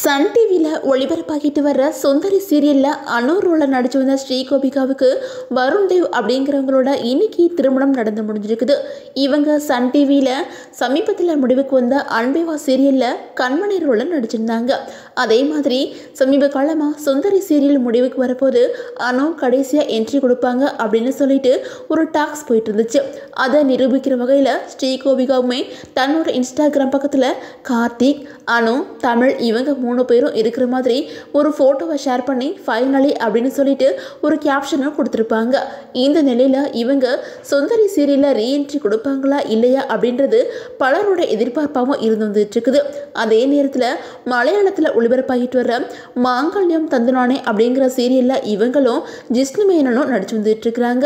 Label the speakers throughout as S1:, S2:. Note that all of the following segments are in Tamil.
S1: சன் டிவியில் ஒளிபரப்பாகிட்டு வர்ற சுந்தரி சீரியலில் அனூர் ரோலில் நடிச்சு வந்த ஸ்ரீகோபிகாவுக்கு வருண் தேவ் அப்படிங்கிறவங்களோட இன்னைக்கு திருமணம் நடந்து முடிஞ்சிருக்குது. இவங்க சன் டிவியில் சமீபத்தில் முடிவுக்கு வந்த அன்பேவா சீரியலில் கண்மணி ரோலில் நடிச்சிருந்தாங்க. அதே மாதிரி சமீப காலமாக சுந்தரி சீரியல் முடிவுக்கு வரப்போது அனு கடைசியாக என்ட்ரி கொடுப்பாங்க அப்படின்னு சொல்லிட்டு ஒரு டாக்ஸ் போயிட்டு இருந்துச்சு. அதை நிரூபிக்கிற வகையில் ஸ்ரீகோபிகாவுமே தன்னோட இன்ஸ்டாகிராம் பக்கத்தில் கார்த்திக், அனு, தமிழ் இவங்க 3 பேரும் இருக்கிற மாதிரி ஒரு ஃபோட்டோவை ஷேர் பண்ணி ஃபைனலி அப்படின்னு சொல்லிட்டு ஒரு கேப்ஷனும் கொடுத்துருப்பாங்க. இந்த நிலையில் இவங்க சுந்தரி சீரியலில் ரீஎன்ட்ரி கொடுப்பாங்களா இல்லையா அப்படின்றது பலரோட எதிர்பார்ப்பாகவும் இருந்து வந்துட்டு இருக்குது. அதே நேரத்தில் மலையாளத்தில் ஒளிபரப்பாகிட்டு வர்ற மாங்கல்யம் தந்துனானே அப்படிங்கிற சீரியலில் இவங்களும் ஜிஷ்ணு மேனனும் நடிச்சு வந்துட்டு இருக்கிறாங்க.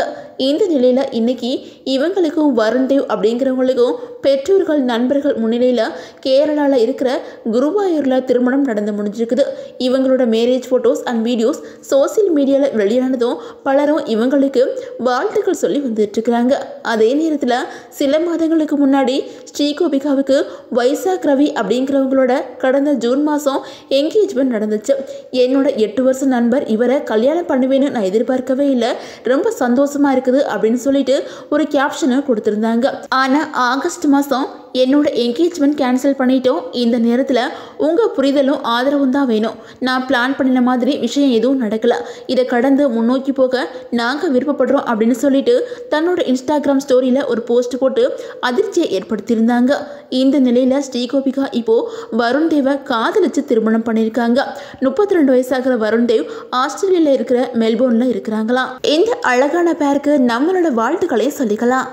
S1: இந்த நிலையில் இன்னைக்கு இவங்களுக்கும் வருண் தேவ் அப்படிங்கிறவங்களுக்கும் பெற்றோர்கள் நண்பர்கள் முன்னிலையில் கேரளாவில் இருக்கிற குருவாயூரில் திருமணம் நடந்து முடிஞ்சிருக்குது. இவங்களோட marriage photos and videos social மீடியாவில் வெளியானதும் பலரும் இவங்களுக்கு வாழ்த்துக்கள் சொல்லி வந்துட்டு இருக்கிறாங்க. அதே நேரத்தில் சில மாதங்களுக்கு முன்னாடி ஸ்ரீகோபிகாவுக்கு வைசாக் ரவி அப்படிங்கிறவங்களோட கடந்த ஜூன் மாதம் என்கேஜ்மெண்ட் நடந்துச்சு. என்னோட 8 வருஷ நண்பர் இவரை கல்யாணம் பண்ணுவேன்னு நான் எதிர்பார்க்கவே இல்லை, ரொம்ப சந்தோஷமா இருக்குது அப்படின்னு சொல்லிட்டு ஒரு கேப்ஷனை கொடுத்துருந்தாங்க. ஆனால் ஆகஸ்ட் மாதம் என்னோட என்கேஜ்மெண்ட் கேன்சல் பண்ணிட்டோம். இந்த நேரத்தில் உங்கள் புரிதலும் ஆதரவும் தான் வேணும். நான் பிளான் பண்ணின மாதிரி விஷயம் எதுவும் நடக்கலை. இதை கடந்து முன்னோக்கி போக நாங்கள் விருப்பப்படுறோம் அப்படின்னு சொல்லிட்டு தன்னோட இன்ஸ்டாகிராம் ஸ்டோரியில் ஒரு போஸ்ட் போட்டு அதிர்ச்சியை ஏற்படுத்தியிருந்தாங்க. இந்த நிலையில் ஸ்ரீகோபிகா இப்போது வருண் தேவை காதலிச்சு திருமணம் பண்ணியிருக்காங்க. 32 வயசாகிற வருண் தேவ் ஆஸ்திரேலியாவில் இருக்கிற மெல்போர்னில் இருக்கிறாங்களாம். இந்த அழகான பேருக்கு நம்மளோட வாழ்த்துக்களையும் சொல்லிக்கலாம்.